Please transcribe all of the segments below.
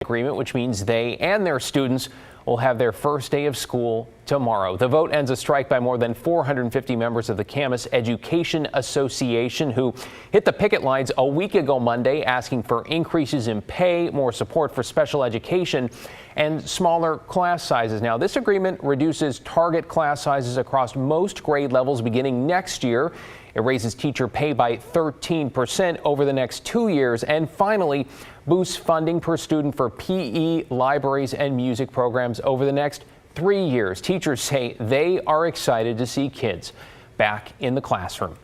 agreement, which means they and their students will have their first day of school tomorrow. The vote ends a strike by more than 450 members of the Camas Education Association who hit the picket lines a week ago Monday, asking for increases in pay, more support for special education, and smaller class sizes. Now, this agreement reduces target class sizes across most grade levels beginning next year. It raises teacher pay by 13% over the next 2 years, and finally boosts funding per student for PE, libraries, and music programs over the next 3 years. Teachers say they are excited to see kids back in the classroom.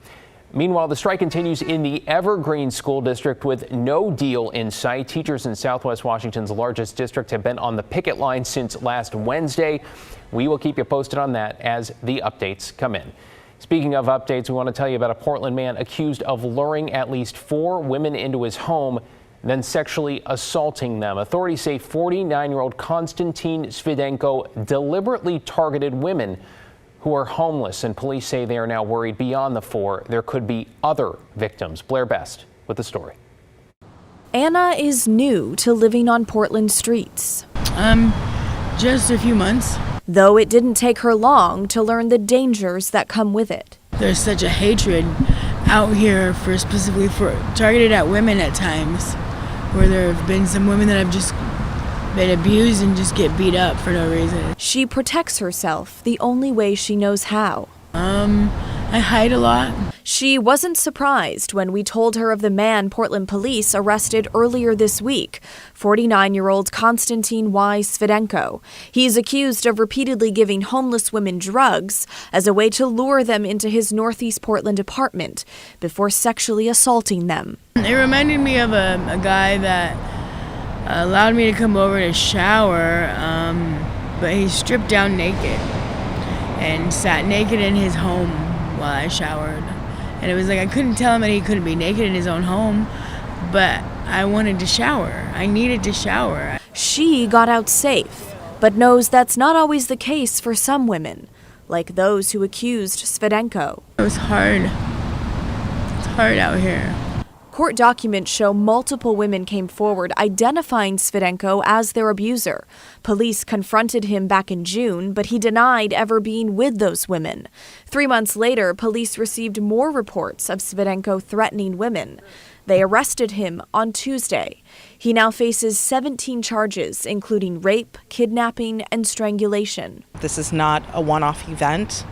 Meanwhile, the strike continues in the Evergreen School District with no deal in sight. Teachers in Southwest Washington's largest district have been on the picket line since last Wednesday. We will keep you posted on that as the updates come in. Speaking of updates, we want to tell you about a Portland man accused of luring at least 4 women into his home, then sexually assaulting them. Authorities say 49-year-old Konstantin Svidenko deliberately targeted women who are homeless, and police say they are now worried beyond the 4 there could be other victims. Blair Best with the story. Anna is new to living on Portland streets. Just a few months. Though it didn't take her long to learn the dangers that come with it. There's such a hatred out here specifically targeted at women at times, where there have been some women that have just been abused and just get beat up for no reason. She protects herself the only way she knows how. I hide a lot. She wasn't surprised when we told her of the man Portland police arrested earlier this week, 49-year-old Konstantin Y. Svidenko. He's accused of repeatedly giving homeless women drugs as a way to lure them into his Northeast Portland apartment before sexually assaulting them. It reminded me of a guy that allowed me to come over to shower, but he stripped down naked and sat naked in his home while I showered. And it was like I couldn't tell him that he couldn't be naked in his own home, but I wanted to shower. I needed to shower. She got out safe, but knows that's not always the case for some women, like those who accused Svidenko. It was hard. It's hard out here. Court documents show multiple women came forward identifying Svidenko as their abuser. Police confronted him back in June, but he denied ever being with those women. 3 months later, police received more reports of Svidenko threatening women. They arrested him on Tuesday. He now faces 17 charges, including rape, kidnapping, and strangulation. This is not a one-off event.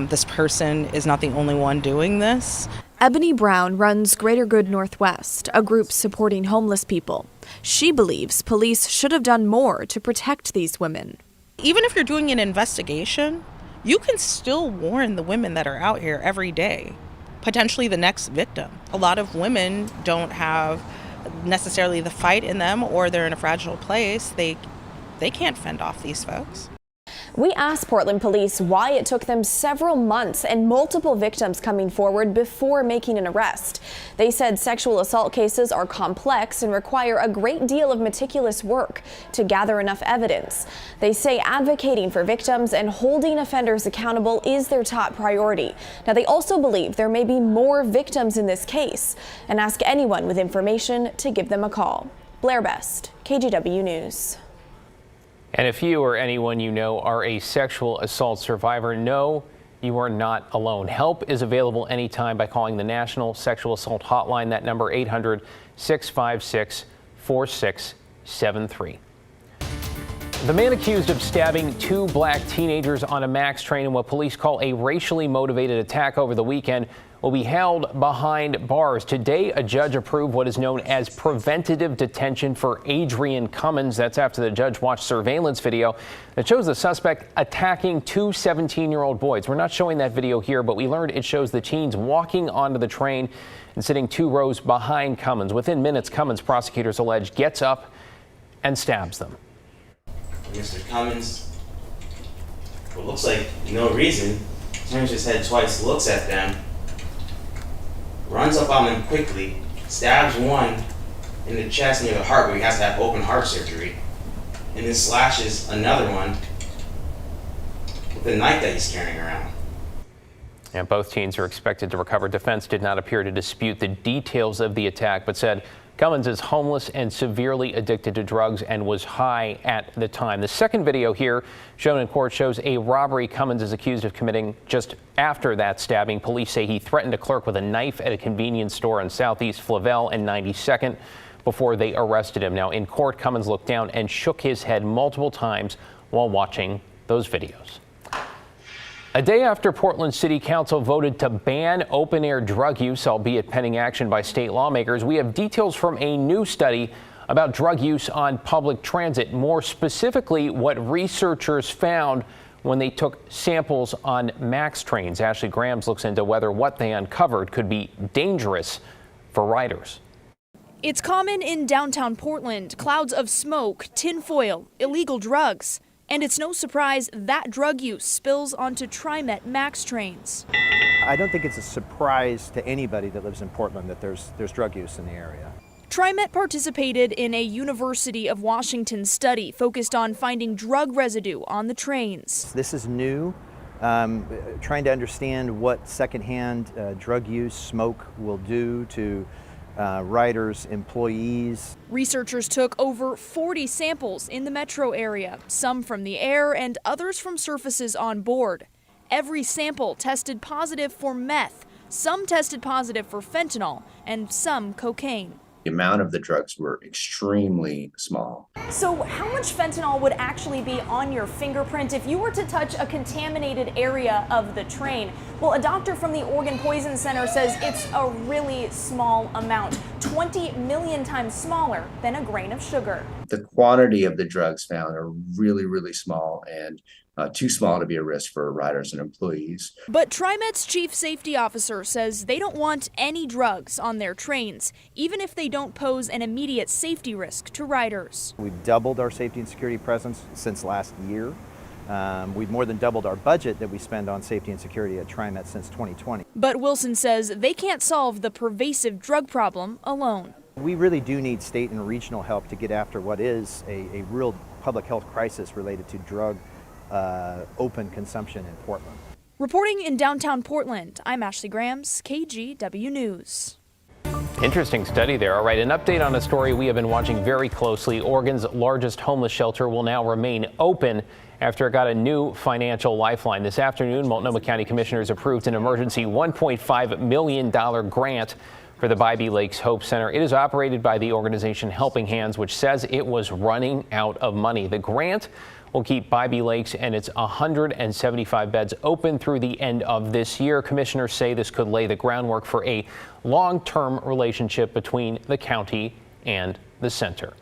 This person is not the only one doing this. Ebony Brown runs Greater Good Northwest, a group supporting homeless people. She believes police should have done more to protect these women. Even if you're doing an investigation, you can still warn the women that are out here every day, potentially the next victim. A lot of women don't have necessarily the fight in them, or they're in a fragile place. They can't fend off these folks. We asked Portland police why it took them several months and multiple victims coming forward before making an arrest. They said sexual assault cases are complex and require a great deal of meticulous work to gather enough evidence. They say advocating for victims and holding offenders accountable is their top priority. Now, they also believe there may be more victims in this case and ask anyone with information to give them a call. Blair Best, KGW News. And if you or anyone you know are a sexual assault survivor, know you are not alone. Help is available anytime by calling the National Sexual Assault Hotline. That number 800-656-4673. The man accused of stabbing 2 black teenagers on a MAX train in what police call a racially motivated attack over the weekend will be held behind bars. Today, a judge approved what is known as preventative detention for Adrian Cummins. That's after the judge watched surveillance video that shows the suspect attacking 2 17-year-old boys. We're not showing that video here, but we learned it shows the teens walking onto the train and sitting 2 rows behind Cummins. Within minutes, Cummins, prosecutors allege, gets up and stabs them. Mr. Cummins, for looks like no reason, turns his head twice, looks at them, runs up on them quickly, stabs one in the chest near the heart where he has to have open heart surgery, and then slashes another one with the knife that he's carrying around. And both teens are expected to recover. Defense did not appear to dispute the details of the attack, but said Cummins is homeless and severely addicted to drugs and was high at the time. The second video here shown in court shows a robbery Cummins is accused of committing just after that stabbing. Police say he threatened a clerk with a knife at a convenience store on Southeast Flavel and 92nd before they arrested him. Now in court, Cummins looked down and shook his head multiple times while watching those videos. A day after Portland City Council voted to ban open-air drug use, albeit pending action by state lawmakers, we have details from a new study about drug use on public transit. More specifically, what researchers found when they took samples on MAX trains. Ashley Grams looks into whether what they uncovered could be dangerous for riders. It's common in downtown Portland. Clouds of smoke, tinfoil, illegal drugs. And it's no surprise that drug use spills onto TriMet MAX trains. I don't think it's a surprise to anybody that lives in Portland that there's drug use in the area. TriMet participated in a University of Washington study focused on finding drug residue on the trains. This is new, trying to understand what secondhand drug use, smoke will do to riders, employees. Researchers took over 40 samples in the metro area, some from the air and others from surfaces on board. Every sample tested positive for meth, some tested positive for fentanyl, and some cocaine. The amount of the drugs were extremely small. So how much fentanyl would actually be on your fingerprint if you were to touch a contaminated area of the train? Well, a doctor from the Oregon Poison Center says it's a really small amount, 20 million times smaller than a grain of sugar. The quantity of the drugs found are really, really small and too small to be a risk for riders and employees. But TriMet's chief safety officer says they don't want any drugs on their trains, even if they don't pose an immediate safety risk to riders. We've doubled our safety and security presence since last year. We've more than doubled our budget that we spend on safety and security at TriMet since 2020. But Wilson says they can't solve the pervasive drug problem alone. We really do need state and regional help to get after what is a real public health crisis related to drug open consumption in Portland. Reporting in downtown Portland, I'm Ashley Grams, KGW News. Interesting study there. All right, an update on a story we have been watching very closely. Oregon's largest homeless shelter will now remain open after it got a new financial lifeline. This afternoon, Multnomah County Commissioners approved an emergency $1.5 million grant for the Bybee Lakes Hope Center. It is operated by the organization Helping Hands, which says it was running out of money. The grant will keep Bybee Lakes and its 175 beds open through the end of this year. Commissioners say this could lay the groundwork for a long-term relationship between the county and the center.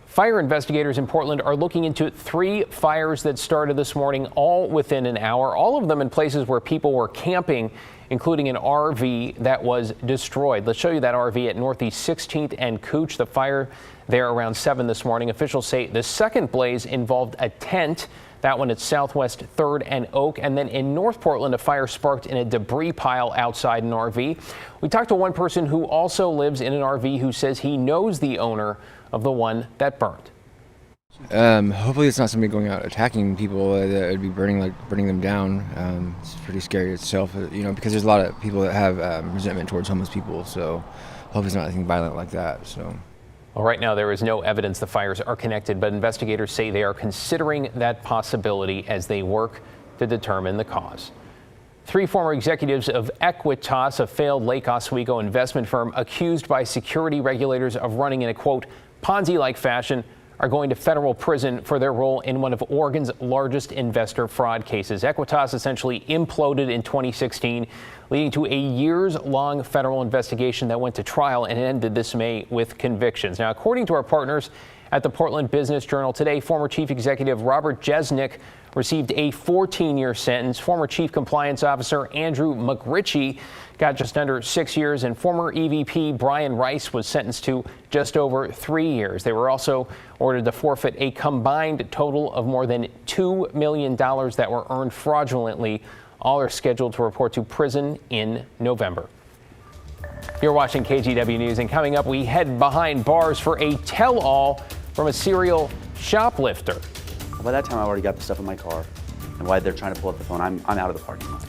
Fire investigators in Portland are looking into 3 fires that started this morning, all within an hour, all of them in places where people were camping, including an RV that was destroyed. Let's show you that RV at Northeast 16th and Cooch. The fire there around 7 this morning. Officials say the second blaze involved a tent, that one at Southwest 3rd and Oak. And then in North Portland, a fire sparked in a debris pile outside an RV. We talked to one person who also lives in an RV who says he knows the owner of the one that burned. Hopefully it's not somebody going out attacking people that would be burning them down. It's pretty scary itself, because there's a lot of people that have resentment towards homeless people. So hopefully it's not anything violent like that. So. Well, right now there is no evidence the fires are connected, but investigators say they are considering that possibility as they work to determine the cause. 3 former executives of ExEquitas, a failed Lake Oswego investment firm accused by security regulators of running in a, quote, Ponzi-like fashion, are going to federal prison for their role in one of Oregon's largest investor fraud cases. ExEquitas essentially imploded in 2016, leading to a years-long federal investigation that went to trial and ended this May with convictions. Now, according to our partners at the Portland Business Journal today, former chief executive Robert Jesnick received a 14-year sentence. Former chief compliance officer Andrew McRitchie got just under 6 years, and former EVP Brian Rice was sentenced to just over 3 years. They were also ordered to forfeit a combined total of more than $2 million that were earned fraudulently. All are scheduled to report to prison in November. You're watching KGW News, and coming up, we head behind bars for a tell-all from a serial shoplifter. By that time, I already got the stuff in my car, and while they're trying to pull up the phone, I'm out of the parking lot.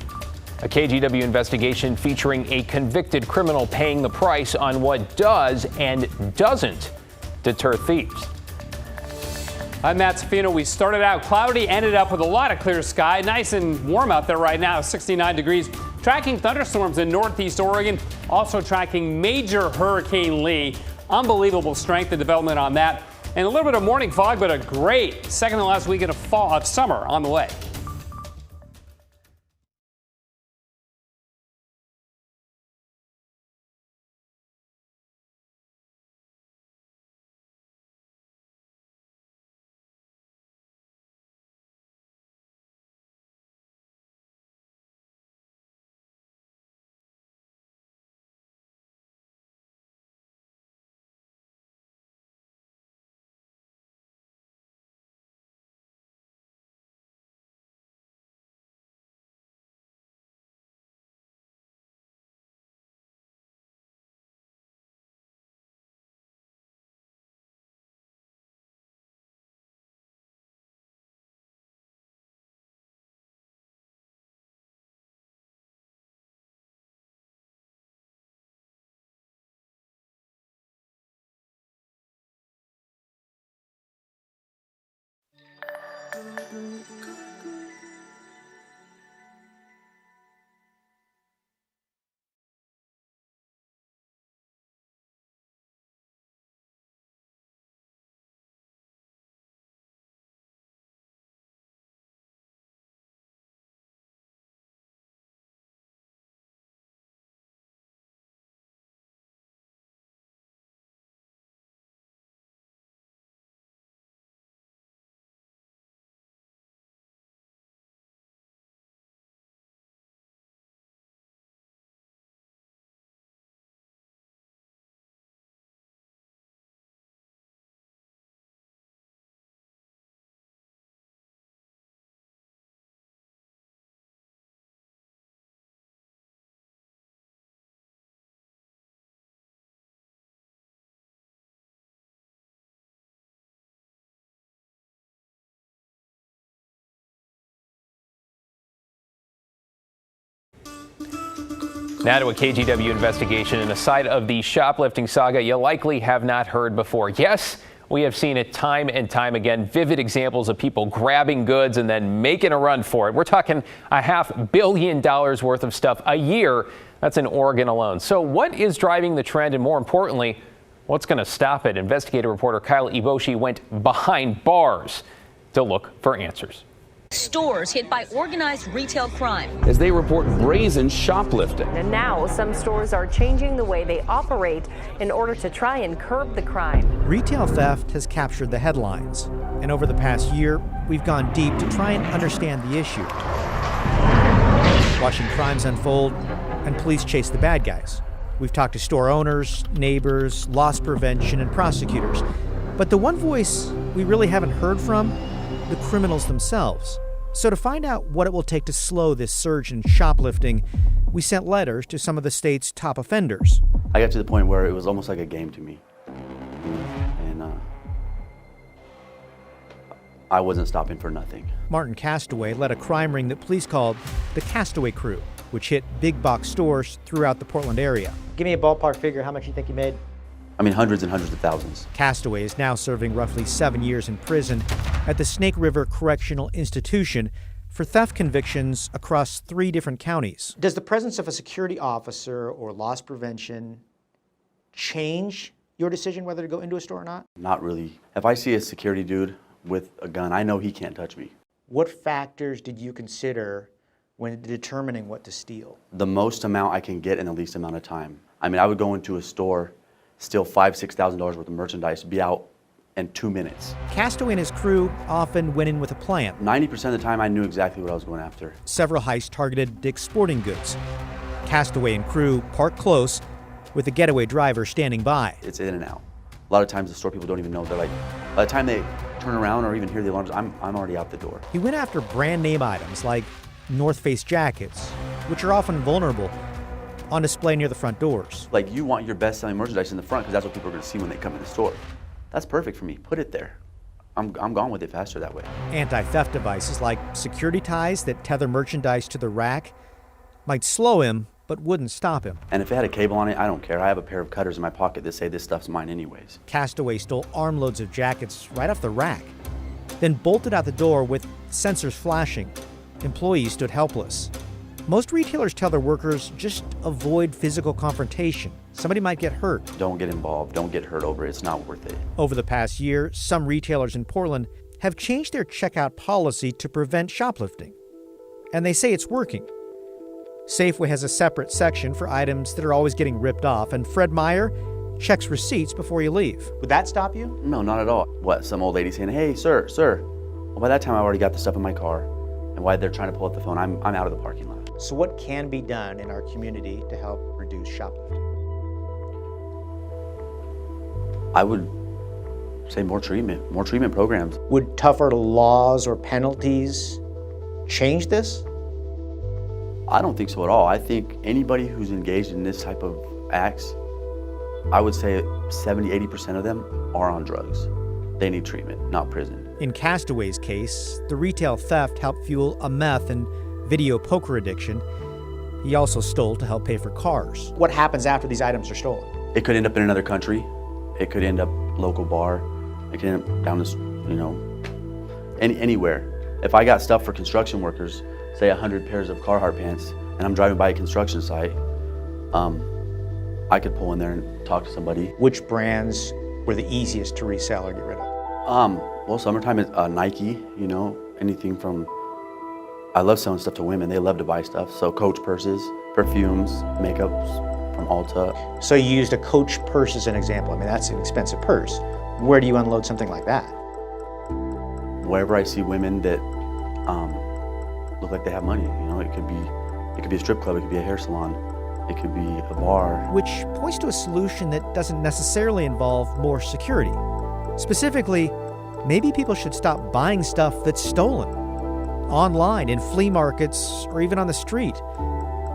A KGW investigation featuring a convicted criminal paying the price on what does and doesn't deter thieves. I'm Matt Safino. We started out cloudy, ended up with a lot of clear sky. Nice and warm out there right now, 69 degrees. Tracking thunderstorms in northeast Oregon. Also tracking Major Hurricane Lee. Unbelievable strength and development on that. And a little bit of morning fog, but a great second to last weekend of summer on the way. Now to a KGW investigation in a side of the shoplifting saga you likely have not heard before. Yes, we have seen it time and time again. Vivid examples of people grabbing goods and then making a run for it. We're talking $500 million worth of stuff a year. That's in Oregon alone. So what is driving the trend, and more importantly, what's going to stop it? Investigative reporter Kyle Iboshi went behind bars to look for answers. Stores hit by organized retail crime as they report brazen shoplifting. And now some stores are changing the way they operate in order to try and curb the crime. Retail theft has captured the headlines, and over the past year, we've gone deep to try and understand the issue. Watching crimes unfold and police chase the bad guys. We've talked to store owners, neighbors, loss prevention, and prosecutors. But the one voice we really haven't heard from, the criminals themselves. So to find out what it will take to slow this surge in shoplifting, we sent letters to some of the state's top offenders. I got to the point where it was almost like a game to me. And I wasn't stopping for nothing. Martin Castaway led a crime ring that police called the Castaway Crew, which hit big box stores throughout the Portland area. Give me a ballpark figure, how much you think you made? I mean, hundreds and hundreds of thousands. Castaway is now serving roughly 7 years in prison at the Snake River Correctional Institution for theft convictions across 3 different counties. Does the presence of a security officer or loss prevention change your decision whether to go into a store or not? Not really. If I see a security dude with a gun, I know he can't touch me. What factors did you consider when determining what to steal? The most amount I can get in the least amount of time. I mean, I would go into a store, steal $5,000, $6,000 worth of merchandise, be out in 2 minutes. Castaway and his crew often went in with a plan. 90% of the time, I knew exactly what I was going after. Several heists targeted Dick's Sporting Goods. Castaway and crew parked close with the getaway driver standing by. It's in and out. A lot of times the store people don't even know. They're like, by the time they turn around or even hear the alarms, I'm already out the door. He went after brand name items like North Face jackets, which are often vulnerable, on display near the front doors. Like, you want your best selling merchandise in the front because that's what people are going to see when they come in the store. That's perfect for me. Put it there. I'm gone with it faster that way. Anti-theft devices like security ties that tether merchandise to the rack might slow him, but wouldn't stop him. And if it had a cable on it, I don't care. I have a pair of cutters in my pocket that say this stuff's mine anyways. Castaway stole armloads of jackets right off the rack, then bolted out the door with sensors flashing. Employees stood helpless. Most retailers tell their workers just avoid physical confrontation. Somebody might get hurt. Don't get involved. Don't get hurt over it. It's not worth it. Over the past year, some retailers in Portland have changed their checkout policy to prevent shoplifting. And they say it's working. Safeway has a separate section for items that are always getting ripped off, and Fred Meyer checks receipts before you leave. Would that stop you? No, not at all. What, some old lady saying, hey, sir. Well, by that time, I already got the stuff in my car. And while they're trying to pull up the phone, I'm out of the parking lot. So what can be done in our community to help reduce shoplifting? I would say more treatment programs. Would tougher laws or penalties change this? I don't think so at all. I think anybody who's engaged in this type of acts, I would say 70-80% of them are on drugs. They need treatment, not prison. In Castaway's case, the retail theft helped fuel a meth and video poker addiction. He also stole to help pay for cars. What happens after these items are stolen? It could end up in another country. It could end up local bar. It could end up down this, anywhere. If I got stuff for construction workers, say 100 pairs of Carhartt pants, and I'm driving by a construction site, I could pull in there and talk to somebody. Which brands were the easiest to resell or get rid of? Well, summertime is Nike, anything from, I love selling stuff to women. They love to buy stuff. So Coach purses, perfumes, makeups from Ulta. So you used a Coach purse as an example. I mean, that's an expensive purse. Where do you unload something like that? Wherever I see women that look like they have money. It could be a strip club, it could be a hair salon, it could be a bar. Which points to a solution that doesn't necessarily involve more security. Specifically, maybe people should stop buying stuff that's stolen online, in flea markets, or even on the street.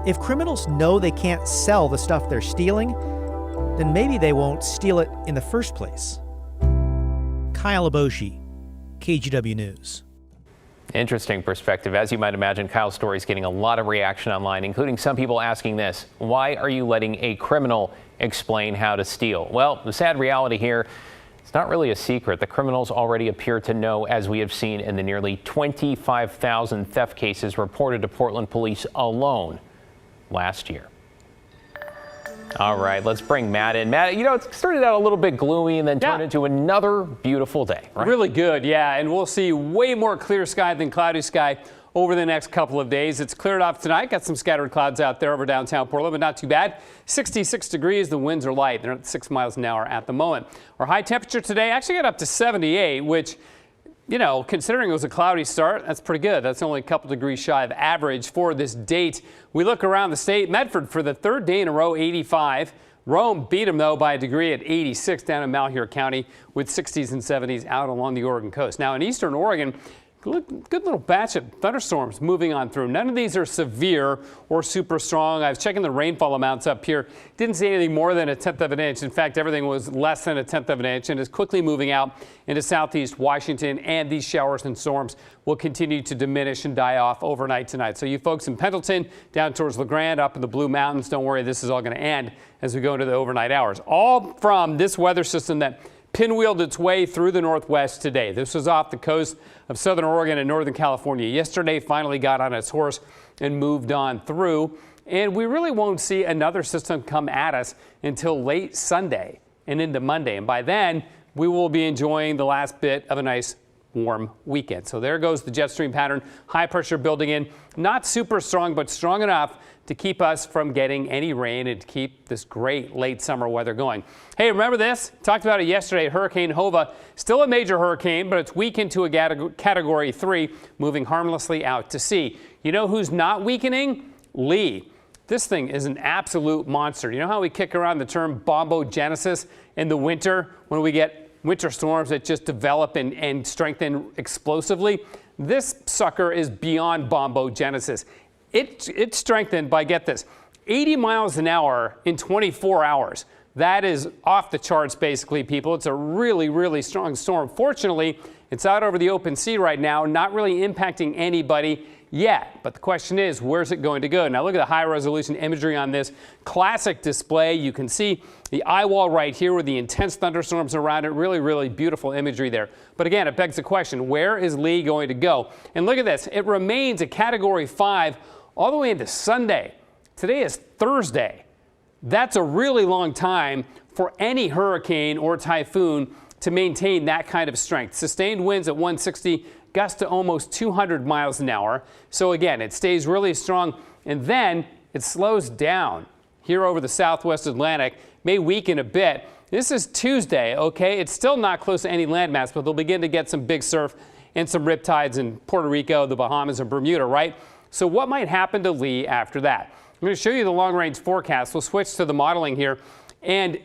If criminals know they can't sell the stuff they're stealing, then maybe they won't steal it in the first place. Kyle Aboshi, KGW News. Interesting perspective. As you might imagine, Kyle's story is getting a lot of reaction online, including some people asking this: why are you letting a criminal explain how to steal? Well, the sad reality here, it's not really a secret. The criminals already appear to know, as we have seen in the nearly 25,000 theft cases reported to Portland police alone last year. All right, let's bring Matt in. Matt, it started out a little bit gloomy and then turned into another beautiful day, right? Really good, yeah, and we'll see way more clear sky than cloudy sky over the next couple of days. It's cleared off tonight. Got some scattered clouds out there over downtown Portland, but not too bad. 66 degrees. The winds are light. They're at 6 miles an hour at the moment. Our high temperature today actually got up to 78, which, considering it was a cloudy start, that's pretty good. That's only a couple degrees shy of average for this date. We look around the state. Medford for the third day in a row, 85. Rome beat them, though, by a degree at 86 down in Malheur County, with 60s and 70s out along the Oregon coast. Now in eastern Oregon, good little batch of thunderstorms moving on through. None of these are severe or super strong. I was checking the rainfall amounts up here. Didn't see anything more than 1/10 of an inch. In fact, everything was less than 1/10 of an inch and is quickly moving out into southeast Washington. And these showers and storms will continue to diminish and die off overnight tonight. So you folks in Pendleton, down towards La Grande, up in the Blue Mountains, don't worry, this is all going to end as we go into the overnight hours. All from this weather system that pinwheeled its way through the northwest today. This was off the coast of southern Oregon and northern California. Yesterday finally got on its horse and moved on through. And we really won't see another system come at us until late Sunday and into Monday. And by then, we will be enjoying the last bit of a nice warm weekend. So there goes the jet stream pattern. High pressure building in. Not super strong, but strong enough to keep us from getting any rain and to keep this great late summer weather going. Hey, remember this? Talked about it yesterday. Hurricane Hova, still a major hurricane, but it's weakened to a category 3, moving harmlessly out to sea. You know who's not weakening? Lee. This thing is an absolute monster. You know how we kick around the term bombogenesis in the winter when we get winter storms that just develop and strengthen explosively? This sucker is beyond bombogenesis. It strengthened by, get this, 80 miles an hour in 24 hours. That is off the charts, basically, people. It's a really, really strong storm. Fortunately, it's out over the open sea right now, not really impacting anybody yet. But the question is, where's it going to go? Now look at the high resolution imagery on this classic display. You can see the eye wall right here with the intense thunderstorms around it. Really, really beautiful imagery there. But again, it begs the question, where is Lee going to go? And look at this. It remains a Category 5 all the way into Sunday. Today is Thursday. That's a really long time for any hurricane or typhoon to maintain that kind of strength. Sustained winds at 160, gusts to almost 200 miles an hour. So again, it stays really strong and then it slows down here over the southwest Atlantic, may weaken a bit. This is Tuesday, okay? It's still not close to any landmass, but they'll begin to get some big surf and some riptides in Puerto Rico, the Bahamas, and Bermuda, right? So what might happen to Lee after that? I'm going to show you the long-range forecast. We'll switch to the modeling here. And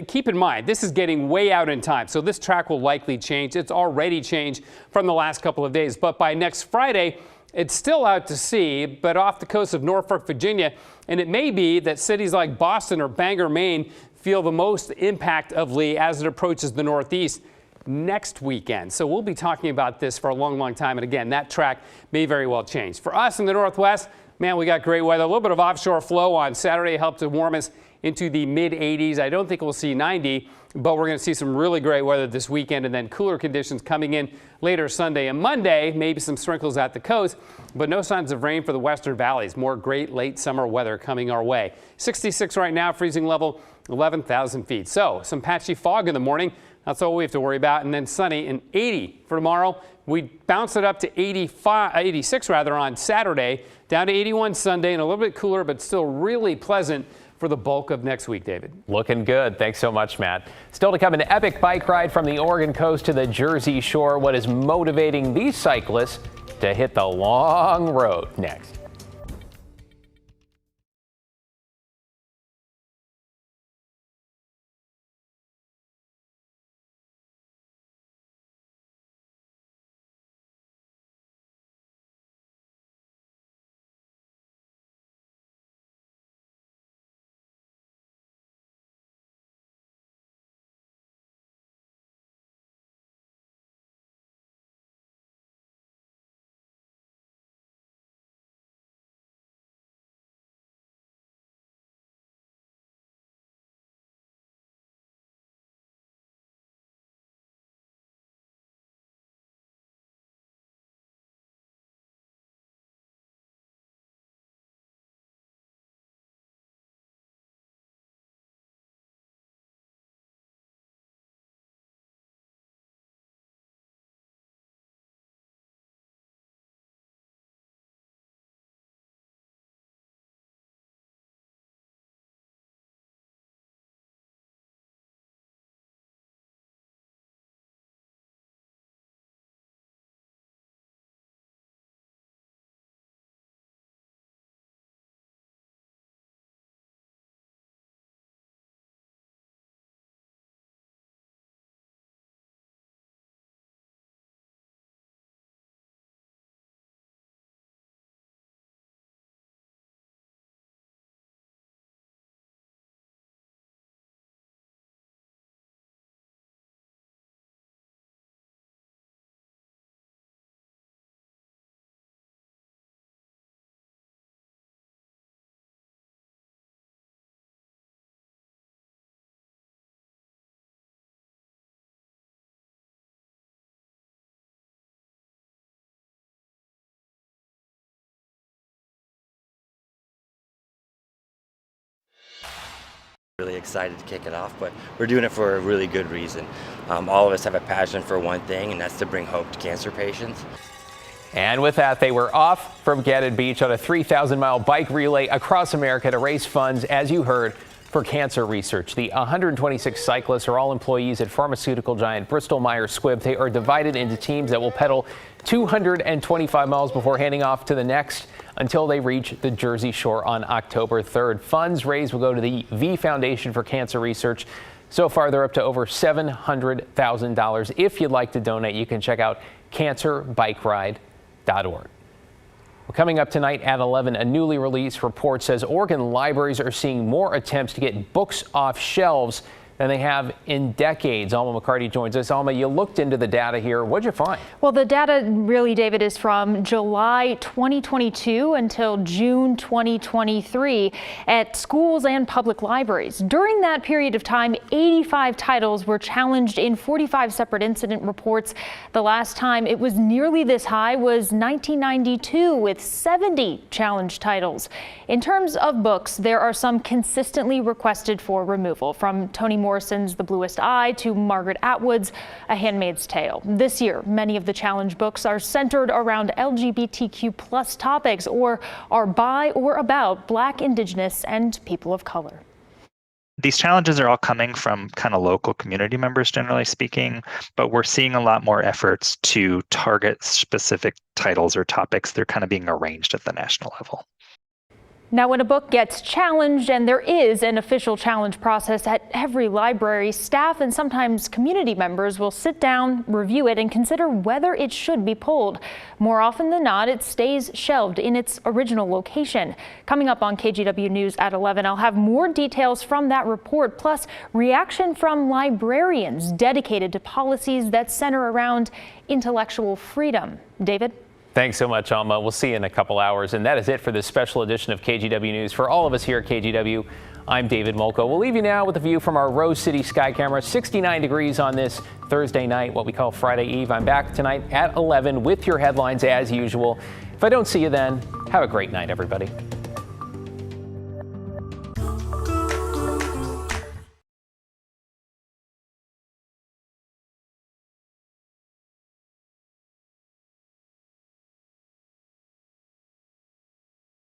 keep in mind, this is getting way out in time, so this track will likely change. It's already changed from the last couple of days, but by next Friday, it's still out to sea, but off the coast of Norfolk, Virginia, and it may be that cities like Boston or Bangor, Maine, feel the most impact of Lee as it approaches the Northeast next weekend. So we'll be talking about this for a long, long time, and again, that track may very well change. For us in the Northwest, man, we got great weather. A little bit of offshore flow on Saturday helped to warm us into the mid-80s. I don't think we'll see 90, but we're going to see some really great weather this weekend and then cooler conditions coming in later Sunday and Monday. Maybe some sprinkles at the coast, but no signs of rain for the western valleys. More great late summer weather coming our way. 66 right now, freezing level 11,000 feet. So some patchy fog in the morning. That's all we have to worry about. And then sunny and 80 for tomorrow. We bounce it up to 86 on Saturday, down to 81 Sunday, and a little bit cooler, but still really pleasant for the bulk of next week, David. Looking good. Thanks so much, Matt. Still to come, an epic bike ride from the Oregon coast to the Jersey Shore. What is motivating these cyclists to hit the long road? Next. Really excited to kick it off, but we're doing it for a really good reason. All of us have a passion for one thing, and that's to bring hope to cancer patients. And with that, they were off from Gadded Beach on a 3,000-mile bike relay across America to raise funds, as you heard, for cancer research. The 126 cyclists are all employees at pharmaceutical giant Bristol Myers Squibb. They are divided into teams that will pedal 225 miles before handing off to the next until they reach the Jersey Shore on October 3rd. Funds raised will go to the V Foundation for Cancer Research. So far, they're up to over $700,000. If you'd like to donate, you can check out cancerbikeride.org. Well, coming up tonight at 11, a newly released report says Oregon libraries are seeing more attempts to get books off shelves than they have in decades. Alma McCarty joins us. Alma, you looked into the data here. What'd you find? Well, the data really, David, is from July 2022 until June 2023 at schools and public libraries. During that period of time, 85 titles were challenged in 45 separate incident reports. The last time it was nearly this high was 1992 with 70 challenged titles. In terms of books, there are some consistently requested for removal, from Toni Morrison's The Bluest Eye to Margaret Atwood's A Handmaid's Tale. This year, many of the challenge books are centered around LGBTQ+ topics or are by or about Black, Indigenous, and people of color. These challenges are all coming from kind of local community members, generally speaking, but we're seeing a lot more efforts to target specific titles or topics. They're kind of being arranged at the national level. Now, when a book gets challenged, and there is an official challenge process at every library, staff and sometimes community members will sit down, review it, and consider whether it should be pulled. More often than not, it stays shelved in its original location. Coming up on KGW News at 11, I'll have more details from that report, plus reaction from librarians dedicated to policies that center around intellectual freedom. David? Thanks so much, Alma. We'll see you in a couple hours. And that is it for this special edition of KGW News. For all of us here at KGW, I'm David Molko. We'll leave you now with a view from our Rose City sky camera. 69 degrees on this Thursday night, what we call Friday Eve. I'm back tonight at 11 with your headlines as usual. If I don't see you then, have a great night, everybody.